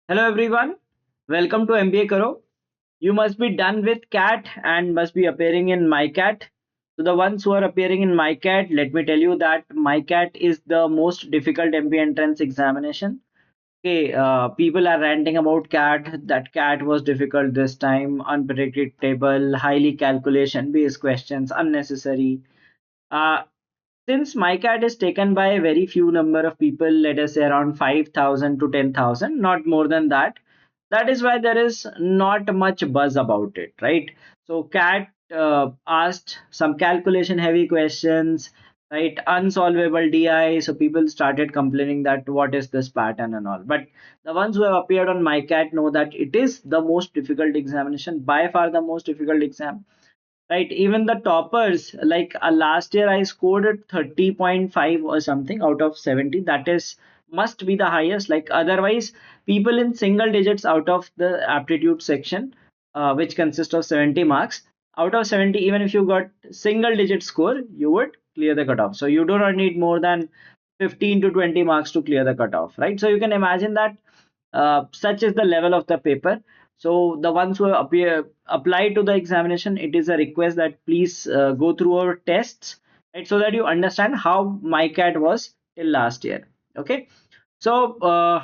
Hello everyone, welcome to MBA Karo. You must be done with CAT and must be appearing in MyCat. So the ones who are appearing in MyCat, let me tell you that MyCat is the most difficult MBA entrance examination. Okay, people are ranting about CAT, that CAT was difficult this time, unpredictable, highly calculation based questions, unnecessary. Uh, since MyCat is taken by a very few number of people, let us say around 5,000 to 10,000, not more than that. That is why there is not much buzz about it, right? So CAT asked some calculation heavy questions, right? Unsolvable DI. So people started complaining that what is this pattern and all. But the ones who have appeared on MyCat know that it is the most difficult examination, by far the most difficult exam, right? Even the toppers, like last year I scored at 30.5 or something out of 70. That is must be the highest. Like otherwise people in single digits out of the aptitude section, which consists of 70 marks, out of 70, even if you got single digit score, you would clear the cutoff. So you do not need more than 15 to 20 marks to clear the cutoff, right? So you can imagine that such is the level of the paper. So the ones who apply to the examination, it is a request that please go through our tests, right, so that you understand how MyCat was till last year. Okay. So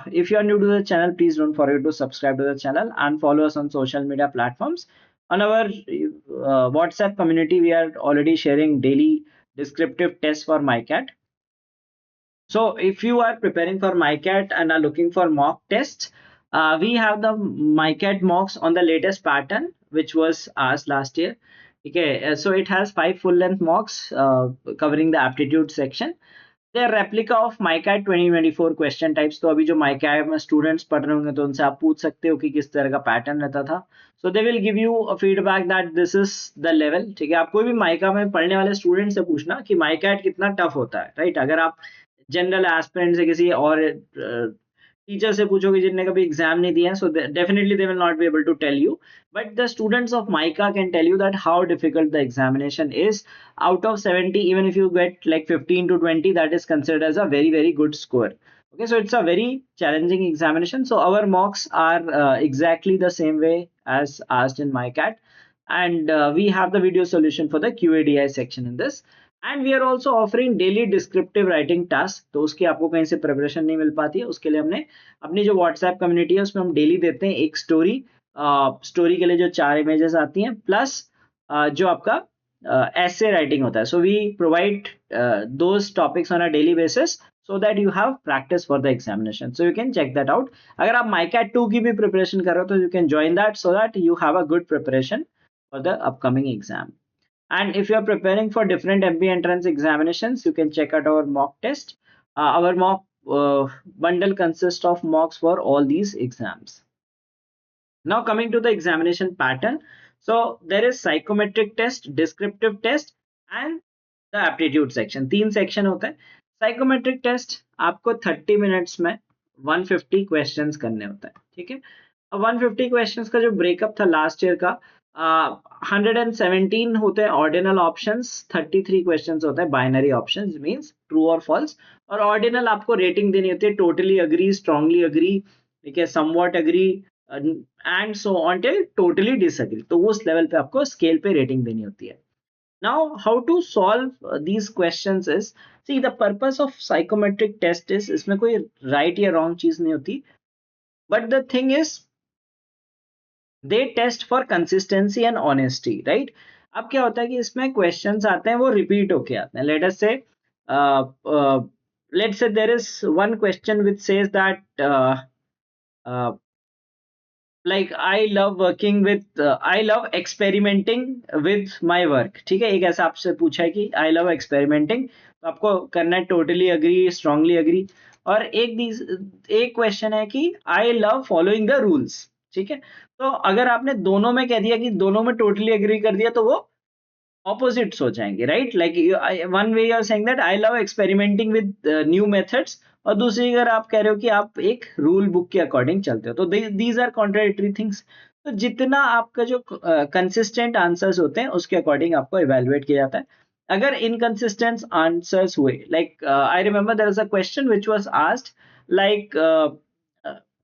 if you are new to the channel, please don't forget to subscribe to the channel and follow us on social media platforms. On our WhatsApp community, we are already sharing daily descriptive tests for MyCat. So if you are preparing for MyCat and are looking for mock tests, we have the MyCat mocks on the latest pattern, which was asked last year. Okay, so it has 5 full-length mocks covering the aptitude section. They are replica of MyCat 2024 question types. तो अभी जो MyCat में students पढ़ रहे होंगे तो उनसे आप पूछ सकते हो कि किस तरह का पैटर्न रहता था. So they will give you a feedback that this is the level. ठीक है, आप कोई भी माइका में पढ़ने वाले स्टूडेंट से पूछना कि MyCat कितना टफ होता है, राइट? अगर आप जनरल एस्पिरेंट से किसी और टीचर से पूछोगे जिनने कभी एग्जाम नहीं दिया है, so definitely they will not be able to tell you. But the students of MyCat can tell you that how difficult the examination is. Out of 70, even if you get like 15 to 20, that is considered as a very, very good score. Okay, so it's a very challenging examination. So our mocks are exactly the same way as asked in MyCat. And we have the video solution for the QADI section in this. And we are also offering daily descriptive writing task. तो उसकी आपको कहीं से preparation नहीं मिल पाती है, उसके लिए हमने अपनी जो व्हाट्सएप कम्युनिटी है उसमें हम डेली देते हैं एक स्टोरी. स्टोरी के लिए जो 4 इमेजेस आती हैं प्लस जो आपका ऐसे राइटिंग होता है. So we provide those topics on a daily basis so that you have practice for the examination. So you can check that out. अगर आप MyCat 2 की भी प्रिपरेशन कर रहे हो तो you can join that so that you have a good preparation for the upcoming exam. And if you are preparing for different MBA entrance examinations, you can check out our mock test. Our mock bundle consists of mocks for all these exams. Now coming to the examination pattern. So there is psychometric test, descriptive test and the aptitude section. 3 section होता है. Psychometric test आपको 30 minutes में 150 questions करने होता है. ठीक है, अब 150 क्वेश्चंस का जो ब्रेकअप था लास्ट ईयर का, 117 होते हैं ऑर्डिनल ऑप्शंस, 33 क्वेश्चंस होते हैं बाइनरी ऑप्शंस, मींस ट्रू और फॉल्स. और ऑर्डिनल आपको रेटिंग देनी होती है, टोटली अग्री, स्ट्रांगली अग्री, ठीक है, somewhat agree and so on till totally disagree. तो उस लेवल पे आपको स्केल पे रेटिंग देनी होती है. Now, how to solve these questions is, see, the purpose of psychometric test is, इसमें कोई right या wrong चीज नहीं होती, but the thing is they test for consistency and honesty, right? अब क्या होता है कि इसमें questions आते हैं वो repeat होके आते हैं. uh, uh, let's say there is one question which says that uh, like I love working with I love experimenting with my work. ठीक है, एक ऐसा आपसे पूछा है कि I love experimenting, तो आपको करना है टोटली अग्री, स्ट्रांगली अग्री. और एक क्वेश्चन है कि I love following the rules. ठीक है, तो अगर आपने दोनों में कह दिया कि दोनों में टोटली अग्री कर दिया तो वो ऑपोजिट्स हो जाएंगे, right? Like one way you are saying that I love experimenting with new methods, और दूसरी अगर आप कह रहे हो कि आप एक रूल बुक के अकॉर्डिंग चलते हो, तो दीज आर कॉन्ट्राडिक्टरी थिंग्स. तो जितना आपका जो कंसिस्टेंट आंसर्स होते हैं उसके अकॉर्डिंग आपको इवेलुएट किया जाता है. अगर इनकंसिस्टेंट आंसर्स हुए, like I remember there is a question which was asked, like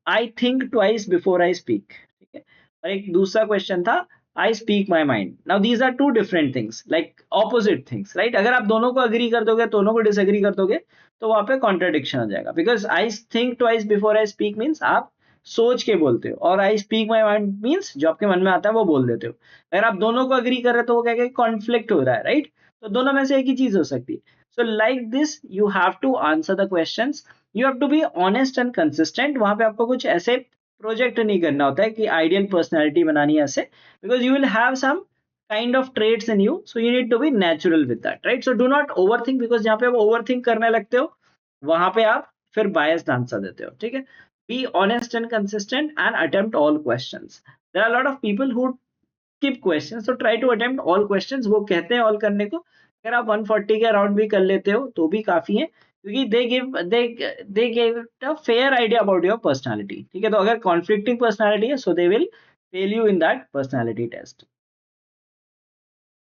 I think twice before I speak, ठीक है। और एक दूसरा क्वेश्चन था I speak my mind. Now these are two different things, like opposite things, right. अगर आप दोनों को अग्री कर दोगे, दोनों को डिसएग्री कर दोगे, तो वहां पे कॉन्ट्रडिक्शन हो जाएगा। Because I think twice before I speak means आप सोच के बोलते हो, और आई स्पीक माई माइंड मीन्स जो आपके मन में आता है वो बोल देते हो। अगर आप दोनों को अग्री कर रहे हो तो वो क्या कॉन्फ्लिक्ट हो रहा है, राइट। तो दोनों में से एक ही चीज हो सकती है। So like this you have to answer the question, you have to be honest and consistent. वहां पे आपको कुछ ऐसे प्रोजेक्ट नहीं करना होता है कि आइडियल पर्सनैलिटी बनानी है ऐसे, because you will have some kind of traits in you, so you need to be natural with that, right. So do not overthink, because जहाँ पे आप ओवर थिंक करने लगते हो वहां पे आप फिर बायस्ड आंसर देते हो, ठीक है। Be honest and consistent and attempt all questions. There are lot of people who skip questions, so try to attempt all questions। वो कहते हैं all करने को, अगर आप 140 के अराउंड भी कर लेते हो तो भी काफी है, क्योंकि they give a fair idea about your personality, ठीक है। तो अगर conflicting personality है, so they will fail you in that personality test।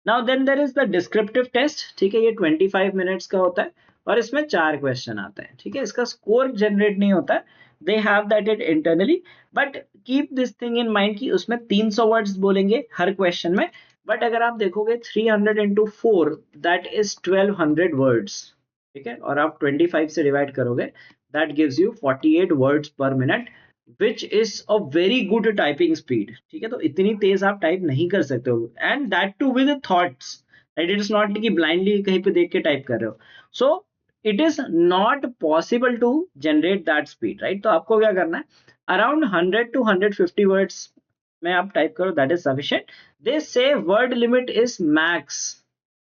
Now then there is the descriptive test, ठीक है। ये 25 मिनट्स का होता है और इसमें 4 क्वेश्चन आते हैं, ठीक है। इसका स्कोर जनरेट नहीं होता है, they have that it internally, but keep this thing in mind कि उसमें 300 वर्ड्स बोलेंगे हर क्वेश्चन में। बट अगर आप देखोगे 300 इंटू 4 दैट इज 1200 वर्ड्स, ठीक है। और आप 25 से डिवाइड करोगे, दैट गिव्स यू 48 वर्ड्स पर minute, which is a very good typing speed, ठीक है। तो इतनी तेज आप टाइप नहीं कर सकते हो, and that too with thoughts, right. It is not कि ब्लाइंडली कहीं पे देख के टाइप कर रहे हो। So it is not possible to generate that speed, right. तो आपको क्या करना है, अराउंड 100 to 150 वर्ड्स में आप टाइप करो, that is sufficient. They say word limit is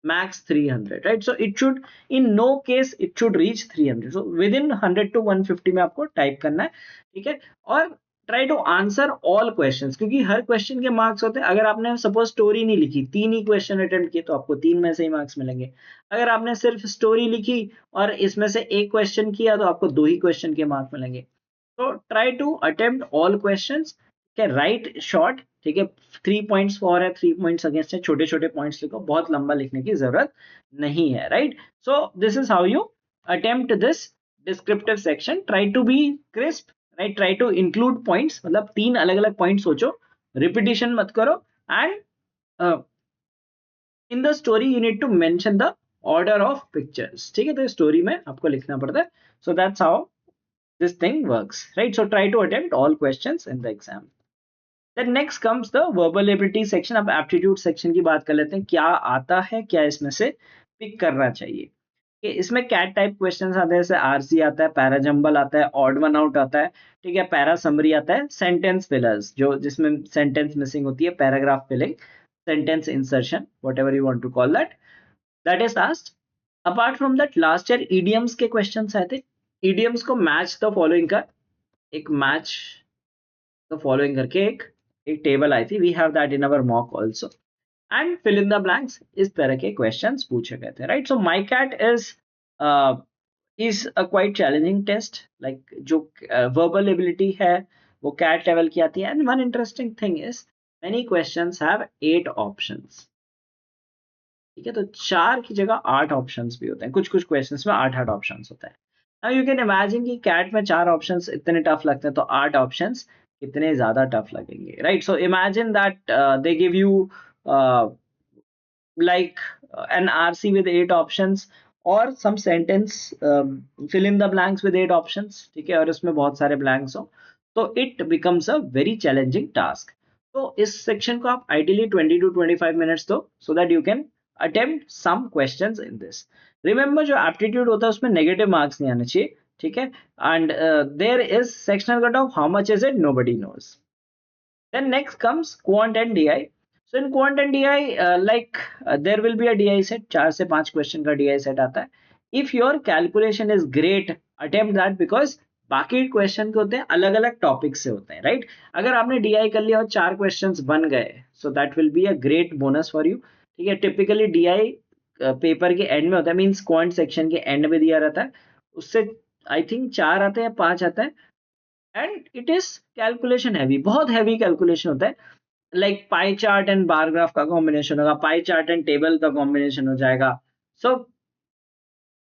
max 300, right? So it should, in no case it should reach 300, so within 100 to 150 में आपको टाइप करना है, ठीक है। और try to answer all questions, क्योंकि हर क्वेश्चन के मार्क्स होते हैं। अगर आपने सपोज स्टोरी नहीं लिखी, 3 ही क्वेश्चन अटेम्प्ट किए, तो आपको 3 में से ही मार्क्स मिलेंगे। अगर आपने सिर्फ स्टोरी लिखी और इसमें से एक क्वेश्चन किया, तो आपको 2 ही क्वेश्चन के मार्क्स मिलेंगे। तो try to attempt all questions, ठीक है। राइट शॉर्ट, ठीक है। 3 पॉइंट्स फॉर है, 3 पॉइंट्स अगेंस्ट है, छोटे छोटे पॉइंट्स लिखो, बहुत लंबा लिखने की जरूरत नहीं है, right. So this is how you attempt this descriptive section. Try to be crisp, right. Try to include points, मतलब 3 अलग अलग पॉइंट सोचो, रिपीटिशन मत करो, and in the story you need to mention the order of pictures, ठीक है। तो story में आपको लिखना पड़ता है। So that's how this thing works, right? So try to attempt all questions in the exam। Then next comes the verbal ability section। अब aptitude section की बात कर लेते हैं, क्या आता है, क्या इसमें से पिक करना चाहिए। कि इसमें कैट टाइप क्वेश्चंस आते हैं, जैसे आरसी आता है, पैराजंबल आता है, ऑड वन आउट आता है, ठीक है। पैरा समरी आता है, सेंटेंस फिलर्स जो जिसमें सेंटेंस मिसिंग होती है, paragraph filling, sentence insertion, whatever you want to call that is asked. Apart from that last year idioms के क्वेश्चंस आए थे। ईडियम्स को मैच द फॉलोइंग का एक मैच द फॉलोइंग करके एक टेबल आई थी, we have that in our mock also, and fill in the blanks, इस तरह के क्वेश्चंस पूछे गए थे, right. So MICAT is a quite challenging test, like जो वर्बल एबिलिटी है वो कैट लेवल की आती है। And one interesting thing is many questions have 8 options, ठीक है। तो 4 की जगह 8 ऑप्शंस भी होते हैं, कुछ कुछ क्वेश्चंस में 8 ऑप्शंस होता है। नाउ यू कैन इमेजिन कि कैट में 4 ऑप्शंस इतने टफ लगते हैं, तो 8 ऑप्शंस कितने ज्यादा टफ लगेंगे, right. So imagine that they give you like an RC with 8 options or some sentence, fill in the blanks with 8 options, ठीक है। और इसमें बहुत सारे blanks हो, तो it becomes a very challenging task। तो इस सेक्शन को आप ideally 20 to 25 minutes दो, so that you can attempt some questions in this। remember जो aptitude होता है उसमें negative marks नहीं आने चाहिए, ठीक है। and there is sectional cutoff, how much is it, nobody knows। then next comes quant and DI। So in quant and DI, there will be a DI set, 4 से 5 question का DI set आता है। If your calculation is great, attempt that, because बाकी question के होते हैं अलग अलग टॉपिक से होते हैं, राइट। अगर आपने DI कर लिया और 4 क्वेश्चंस बन गए, so that will be a great bonus for you, ठीक है। टिपिकली DI पेपर के एंड में होता है, मीन्स क्वांट सेक्शन के एंड में दिया रहता है, उससे आई थिंक 4 आते हैं, 5 आते हैं, and it is calculation heavy, बहुत हैवी कैलकुलेशन होता है। Like pie chart and bar graph का कॉम्बिनेशन होगा, पाई चार्ट एंड टेबल का कॉम्बिनेशन हो जाएगा। सो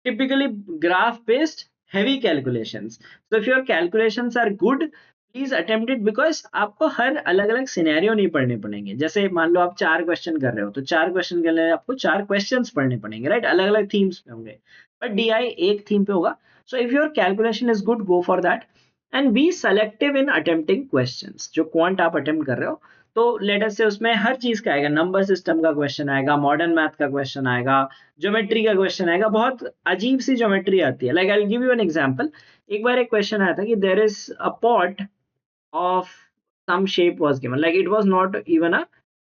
typically graph based heavy calculations, so if your calculations are good, please attempt it, because आपको हर अलग अलग सिनेरियो नहीं पढ़ने पड़ेंगे। जैसे मान लो आप 4 क्वेश्चन कर रहे हो, तो 4 क्वेश्चन के लिए आपको 4 क्वेश्चंस पढ़ने पड़ेंगे, राइट? अलग अलग थीम्स पे होंगे, बट डीआई एक थीम पे होगा। So if your calculation is good, go for that and be selective in attempting questions. जो क्वांट आप अटेम्प्ट कर रहे हो, तो लेट अस से उसमें हर चीज का आएगा, नंबर सिस्टम का क्वेश्चन आएगा, मॉडर्न मैथ का क्वेश्चन आएगा, ज्योमेट्री का क्वेश्चन आएगा, बहुत अजीब सी ज्योमेट्री आती है। Like I will give you an example. एक बार एक क्वेश्चन आया था कि there is a pot of some shape was given, like it was not even a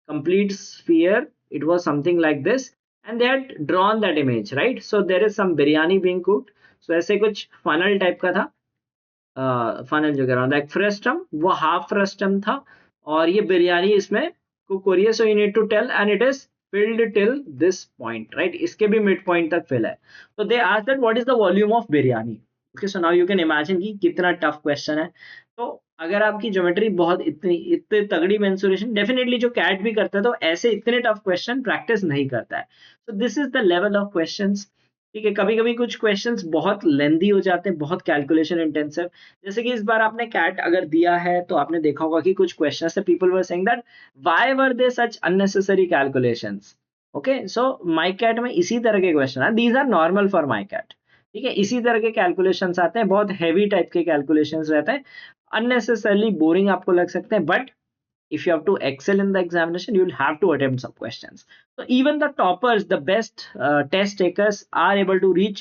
complete sphere, it was something like this, and they had drawn that image, right? So there is some biryani being cooked, so ऐसे कुछ funnel type का था, funnel जो कह रहा हूँ, like frustum वो half frustum था, और ये बिरयानी इसमें कुक हो रही है। So you need to tell and it is filled till this point, right? इसके भी मिड पॉइंट तक फिल है। तो they asked that what is the volume of biryani. Okay, so now you can imagine कि कितना टफ क्वेश्चन है। तो अगर आपकी ज्योमेट्री बहुत इतनी तगड़ी मेंसुरेशन, डेफिनेटली जो कैट भी करता है, तो ऐसे इतने टफ क्वेश्चन प्रैक्टिस नहीं करता है। सो this is the level of questions. ठीक है, कभी कभी कुछ क्वेश्चंस बहुत लेंदी हो जाते हैं, बहुत कैलकुलेशन इंटेंसिव। जैसे कि इस बार आपने कैट अगर दिया है, तो आपने देखा होगा कि कुछ क्वेश्चन से people were saying that why were they such unnecessary calculations. Okay, so MICAT में इसी तरह के क्वेश्चन है, these are normal for MICAT. ठीक है, इसी तरह के कैलकुलेशंस आते हैं, बहुत हैवी टाइप के कैलकुलेशंस रहते हैं, अननेसेसरली बोरिंग आपको लग सकते हैं, but if you have to excel in the examination, you'll have to attempt some questions. So even the toppers, the best test takers are able to reach,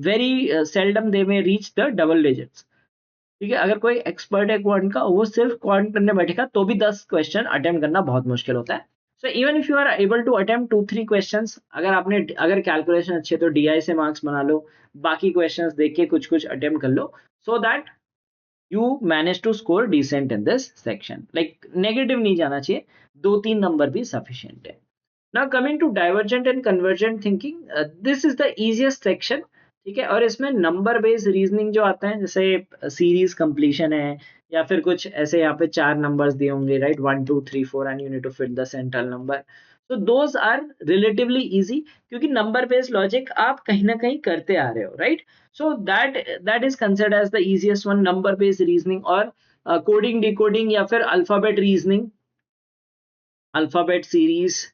very seldom they may reach the double digits. ठीक है, अगर कोई expert है quant का, वो सिर्फ quant करने बैठेगा तो भी 10 क्वेश्चन अटेम्प्ट करना बहुत मुश्किल होता है। So even if you are able to attempt 2-3 questions, अगर कैलकुलेशन अच्छे है तो डीआई से मार्क्स बना लो, बाकी क्वेश्चंस देख के कुछ कुछ अटेम्प्ट कर लो, so that you manage to score decent in this section. Like negative नहीं जाना चाहिए, 2-3 नंबर भी sufficient है। Now coming to divergent and convergent thinking, this is the easiest section। ठीक है, और इसमें नंबर बेस्ड रीजनिंग जो आता है, जैसे सीरीज कंप्लीशन है, या फिर कुछ ऐसे यहाँ पे 4 नंबर्स दिए होंगे, right? 1 2 3 4 and you need to fit the central number. तो दोज आर रिलेटिवली इजी, क्योंकि नंबर बेस्ड लॉजिक आप कहीं ना कहीं करते आ रहे हो, right? So that is considered as the easiest one, number based reasoning. और कोडिंग डिकोडिंग या फिर alphabet reasoning, alphabet series,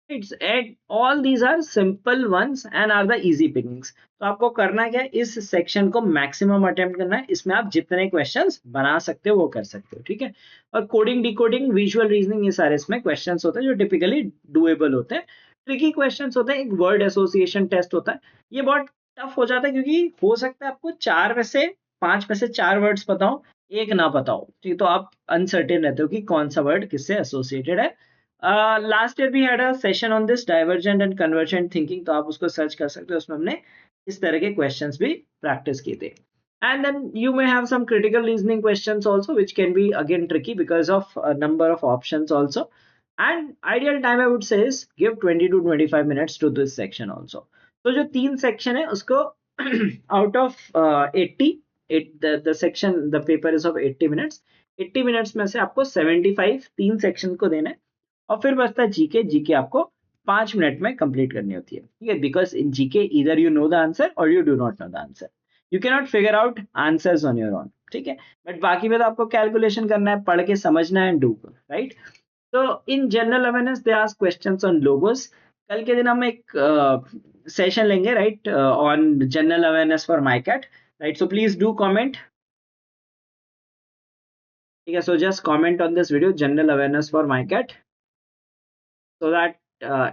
it's and all these are simple ones and are the easy pickings। तो आपको करना क्या है, इस सेक्शन को मैक्सिमम अटेम्प्ट करना है, इसमें आप जितने क्वेश्चंस बना सकते हो वो कर सकते हो। ठीक है, और कोडिंग डिकोडिंग विजुअल रीजनिंग, ये सारे इसमें क्वेश्चंस होते हैं जो टिपिकली डुएबल होते हैं। ट्रिकी क्वेश्चंस होते हैं, एक वर्ड एसोसिएशन टेस्ट होता है, ये बहुत टफ हो जाता है, क्योंकि हो सकता है आपको 5 में से 4 वर्ड्स पता हो, एक ना पता हो। ठीक, तो आप अनसर्टेन रहते हो कि कौन सा वर्ड किससे एसोसिएटेड है। Last year we had a session on this divergent and convergent thinking, तो आप उसको सर्च कर सकते हो, उसमें हमने इस तरह के क्वेश्चंस भी प्रैक्टिस किए थे। And then you may have some critical reasoning questions also, which can be again tricky because of a number of options also. And ideal time I would say is give 20 to 25 minutes to this section also. तो जो 3 section है उसको out of 80, the section, the paper is of 80 minutes, 80 minutes में से आपको 75 3 section को देना है, और फिर बचता है जीके। जीके आपको 5 मिनट में कंप्लीट करनी होती है। ठीक है, बिकॉज इन जीके इधर यू नो द आंसर और you do not know the answer, you can not figure out answers on your own. ठीक है, बट बाकी में तो आपको कैलकुलेशन करना है, पढ़ के समझना है, डू, राइट? तो in general awareness they ask questions on logos. कल के दिन हम एक सेशन लेंगे, right, on general awareness for MICAT, right? So please do comment. ठीक है, so just comment on this video, general awareness for MICAT, so that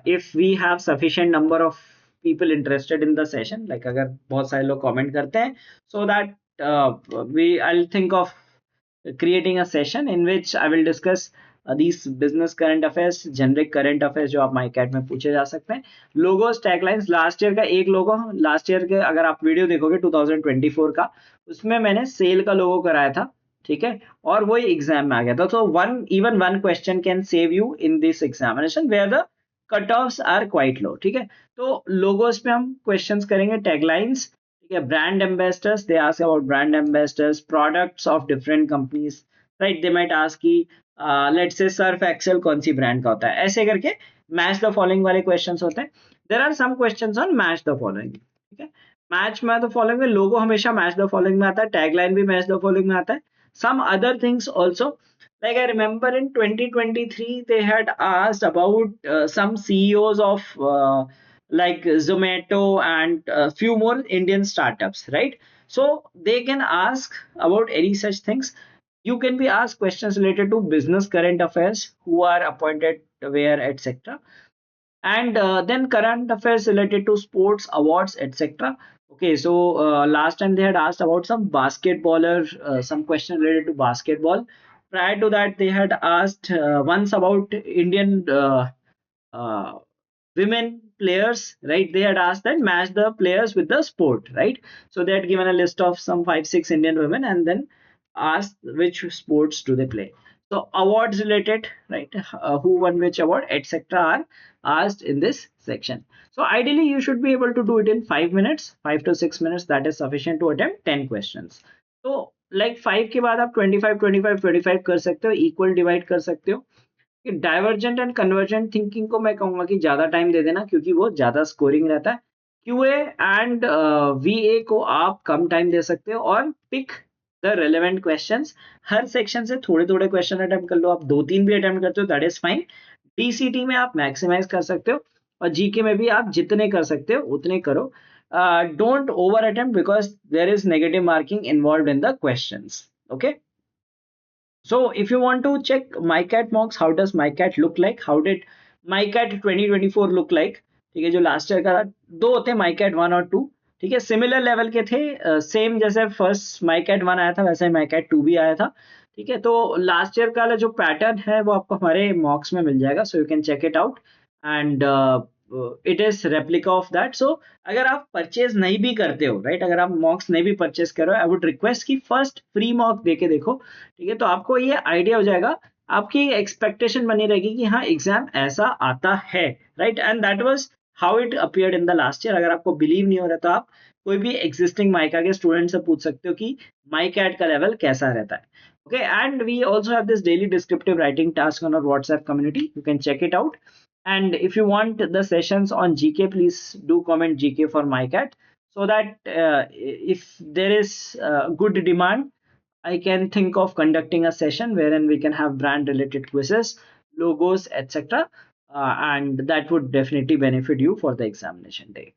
if we have sufficient number of people interested in the session, like अगर बहुत सारे लोग comment करते हैं, so that I'll think of creating a session in which I will discuss these business current affairs, generic current affairs जो आप MyCat में पूछे जा सकते हैं। Logos, taglines, लास्ट ईयर का एक लोगो, लास्ट ईयर के अगर आप वीडियो देखोगे 2024 का, उसमें मैंने सेल का लोगो कराया था। ठीक है, और वही एग्जाम में आ गया था। तो one question can save you in this examination where the cut offs are quite low. ठीक है, तो लोगोस पे हम क्वेश्चंस करेंगे, टैगलाइंस, ठीक है, brand ambassadors, they ask about brand ambassadors, products of different companies, right? They might ask की let's say Surf Excel कौन सी ब्रांड का होता है, ऐसे करके मैच द फॉलोइंग वाले क्वेश्चंस होते हैं। There are some questions on match the following. ठीक है, मैच में द फॉलोइंग में लोगो हमेशा मैच द फॉलोइंग में आता है, टैगलाइन भी मैच द फॉलोइंग में आता है. Some other things also, like I remember in 2023 they had asked about some CEOs of like Zomato and few more Indian startups, right? So they can ask about any such things. You can be asked questions related to business current affairs, who are appointed where, etc. And then current affairs related to sports awards, etc. Okay, so last time they had asked about some basketballer, some question related to basketball. Prior to that they had asked once about Indian uh, women players, right? They had asked that match the players with the sport, right? So they had given a list of some 5 6 Indian women and then asked which sports do they play. So awards related, right? Who won which award, etc. are asked in this section. So ideally you should be able to do it in 5 minutes, 5 to 6 minutes. That is sufficient to attempt 10 questions. So like 5 के बाद आप 25 25 25 कर सकते हो, equal divide कर सकते हो. कि डाइवर्जेंट एंड कन्वर्जेंट थिंकिंग को मैं कहूंगा कि ज्यादा टाइम दे देना, क्योंकि वो ज्यादा स्कोरिंग रहता है. क्यूए एंड वीए को आप कम टाइम दे सकते हो और पिक द रेलेवेंट क्वेश्चंस. हर सेक्शन से थोड़े थोड़े क्वेश्चन अटेम्प्ट कर लो, आप 2 3 भी अटेम्प्ट करते हो दैट इज फाइन. डीसीटी में आप मैक्सिमाइज कर सकते हो और जीके में भी आप जितने कर सकते हो उतने करो. Don't over attempt because there is negative marking involve in the questions. Okay. So if you want to check MyCat mocks, how does MyCat look like? How did MyCat 2024 look like? ठीक है, जो last year का था, दो थे MyCat 1 और 2. ठीक है, सिमिलर लेवल के थे, सेम जैसे फर्स्ट MyCat 1 आया था वैसे ही MyCat 2 भी आया था. ठीक है, तो लास्ट ईयर का जो पैटर्न है वो आपको हमारे मॉक्स में मिल जाएगा, so you can check it out and it is replica of that. So अगर आप परचेज नहीं भी करते हो, राइट, अगर आप मॉक्स नहीं भी परचेज करो, आई वुड रिक्वेस्ट कि फर्स्ट फ्री मॉक दे के देखो. ठीक है, तो आपको ये आइडिया हो जाएगा, आपकी एक्सपेक्टेशन बनी रहेगी कि हाँ एग्जाम ऐसा आता है, right. And that was how it appeared in the last year. अगर आपको बिलीव नहीं हो रहा तो आप कोई भी एग्जिस्टिंग माइका के स्टूडेंट से पूछ सकते हो कि माइकैट का लेवल कैसा रहता है. Okay, and we also have this daily descriptive writing task on our WhatsApp community. You can check it out. And if you want the sessions on GK, please do comment GK for MyCat, so that if there is good demand, I can think of conducting a session wherein we can have brand related quizzes, logos, etc. And that would definitely benefit you for the examination day.